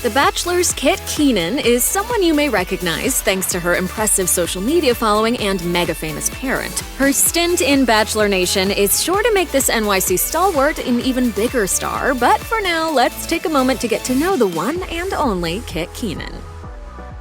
The Bachelor's Kit Keenan is someone you may recognize thanks to her impressive social media following and mega-famous parent. Her stint in Bachelor Nation is sure to make this NYC stalwart an even bigger star, but for now, let's take a moment to get to know the one and only Kit Keenan.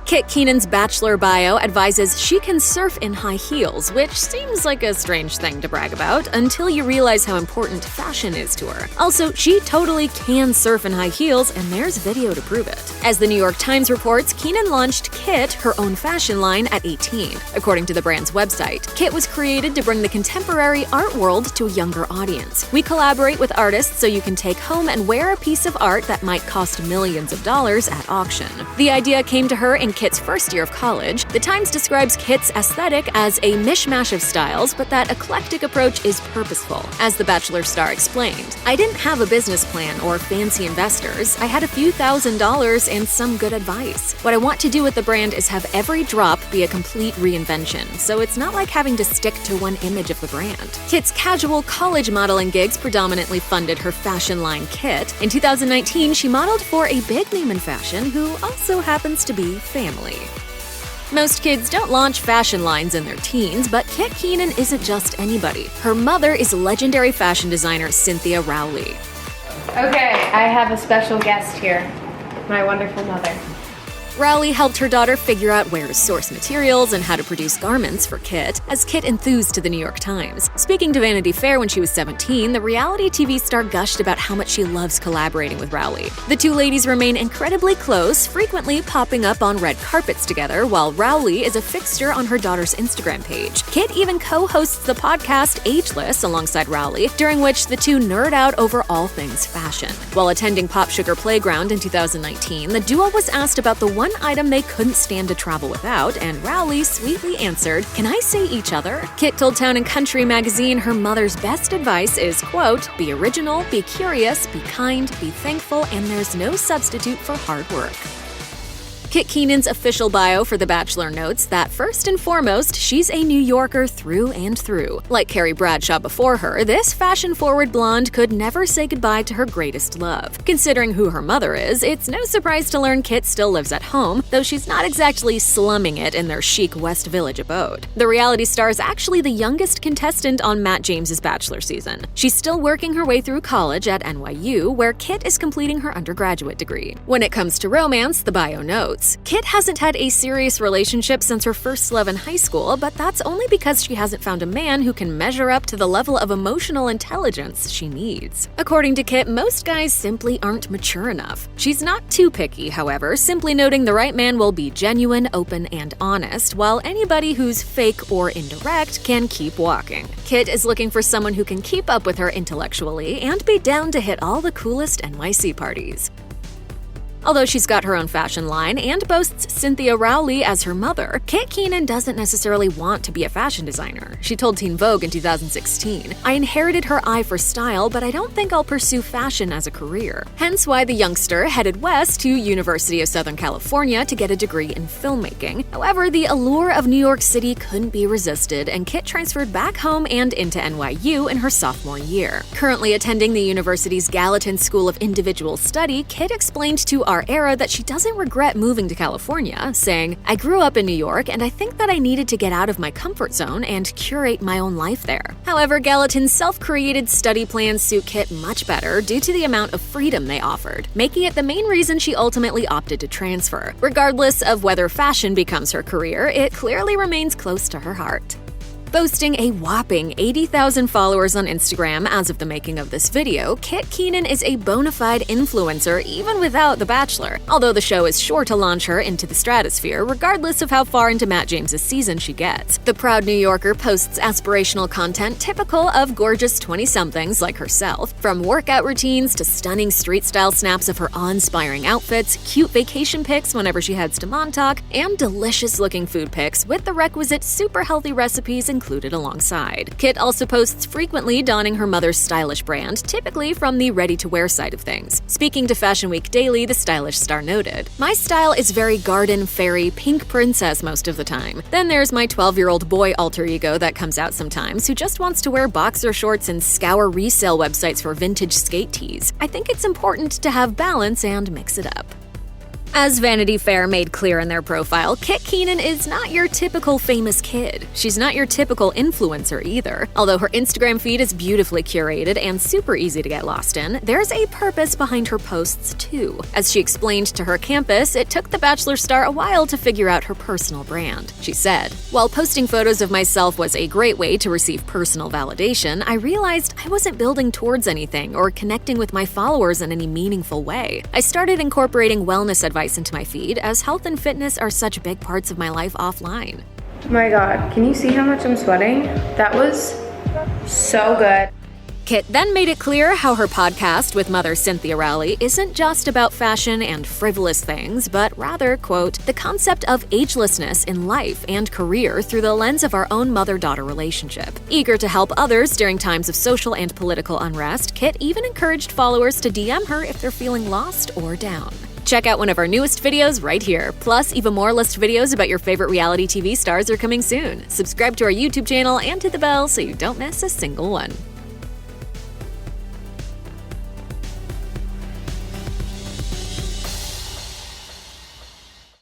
Kit Keenan's Bachelor bio advises she can surf in high heels, which seems like a strange thing to brag about until you realize how important fashion is to her. Also, she totally can surf in high heels, and there's video to prove it. As the New York Times reports, Keenan launched Kit, her own fashion line, at 18. According to the brand's website, Kit was created to bring the contemporary art world to a younger audience. We collaborate with artists so you can take home and wear a piece of art that might cost millions of dollars at auction. The idea came to her in Kit's first year of college. The Times describes Kit's aesthetic as a mishmash of styles, but that eclectic approach is purposeful. As the Bachelor star explained, "I didn't have a business plan or fancy investors. I had a few $1,000s and some good advice. What I want to do with the brand is have every drop be a complete reinvention, so it's not like having to stick to one image of the brand." Kit's casual college modeling gigs predominantly funded her fashion line Kit. In 2019, she modeled for a big name in fashion who also happens to be family. Most kids don't launch fashion lines in their teens, but Kit Keenan isn't just anybody. Her mother is legendary fashion designer Cynthia Rowley. Okay, I have a special guest here, my wonderful mother. Rowley helped her daughter figure out where to source materials and how to produce garments for Kit, as Kit enthused to the New York Times. Speaking to Vanity Fair when she was 17, the reality TV star gushed about how much she loves collaborating with Rowley. The two ladies remain incredibly close, frequently popping up on red carpets together, while Rowley is a fixture on her daughter's Instagram page. Kit even co-hosts the podcast Ageless alongside Rowley, during which the two nerd out over all things fashion. While attending Pop Sugar Playground in 2019, the duo was asked about the one item they couldn't stand to travel without, and Rowley sweetly answered, "Can I say each other?" Kit told Town & Country magazine her mother's best advice is, quote, "Be original, be curious, be kind, be thankful, and there's no substitute for hard work." Kit Keenan's official bio for The Bachelor notes that first and foremost, she's a New Yorker through and through. Like Carrie Bradshaw before her, this fashion-forward blonde could never say goodbye to her greatest love. Considering who her mother is, it's no surprise to learn Kit still lives at home, though she's not exactly slumming it in their chic West Village abode. The reality star is actually the youngest contestant on Matt James's Bachelor season. She's still working her way through college at NYU, where Kit is completing her undergraduate degree. When it comes to romance, the bio notes, Kit hasn't had a serious relationship since her first love in high school, but that's only because she hasn't found a man who can measure up to the level of emotional intelligence she needs. According to Kit, most guys simply aren't mature enough. She's not too picky, however, simply noting the right man will be genuine, open, and honest, while anybody who's fake or indirect can keep walking. Kit is looking for someone who can keep up with her intellectually and be down to hit all the coolest NYC parties. Although she's got her own fashion line and boasts Cynthia Rowley as her mother, Kit Keenan doesn't necessarily want to be a fashion designer. She told Teen Vogue in 2016, "I inherited her eye for style, but I don't think I'll pursue fashion as a career." Hence why the youngster headed west to University of Southern California to get a degree in filmmaking. However, the allure of New York City couldn't be resisted, and Kit transferred back home and into NYU in her sophomore year. Currently attending the university's Gallatin School of Individual Study, Kit explained to Our Era that she doesn't regret moving to California, saying, "I grew up in New York and I think that I needed to get out of my comfort zone and curate my own life there." However, Gallatin's self-created study plans suit Kit much better due to the amount of freedom they offered, making it the main reason she ultimately opted to transfer. Regardless of whether fashion becomes her career, it clearly remains close to her heart. Boasting a whopping 80,000 followers on Instagram as of the making of this video, Kit Keenan is a bona fide influencer even without The Bachelor, although the show is sure to launch her into the stratosphere regardless of how far into Matt James's season she gets. The proud New Yorker posts aspirational content typical of gorgeous 20-somethings like herself, from workout routines to stunning street-style snaps of her awe-inspiring outfits, cute vacation pics whenever she heads to Montauk, and delicious-looking food pics with the requisite super healthy recipes included alongside. Kit also posts frequently donning her mother's stylish brand, typically from the ready-to-wear side of things. Speaking to Fashion Week Daily, the stylish star noted, "My style is very garden, fairy, pink princess most of the time. Then there's my 12-year-old boy alter ego that comes out sometimes who just wants to wear boxer shorts and scour resale websites for vintage skate tees. I think it's important to have balance and mix it up." As Vanity Fair made clear in their profile, Kit Keenan is not your typical famous kid. She's not your typical influencer either. Although her Instagram feed is beautifully curated and super easy to get lost in, there's a purpose behind her posts too. As she explained to her campus, it took the Bachelor star a while to figure out her personal brand. She said, "While posting photos of myself was a great way to receive personal validation, I realized I wasn't building towards anything or connecting with my followers in any meaningful way. I started incorporating wellness advice into my feed, as health and fitness are such big parts of my life offline." My God, can you see how much I'm sweating? That was so good. Kit then made it clear how her podcast with mother Cynthia Rowley isn't just about fashion and frivolous things, but rather, quote, the concept of agelessness in life and career through the lens of our own mother-daughter relationship. Eager to help others during times of social and political unrest, Kit even encouraged followers to DM her if they're feeling lost or down. Check out one of our newest videos right here. Plus, even more list videos about your favorite reality TV stars are coming soon. Subscribe to our YouTube channel and hit the bell so you don't miss a single one.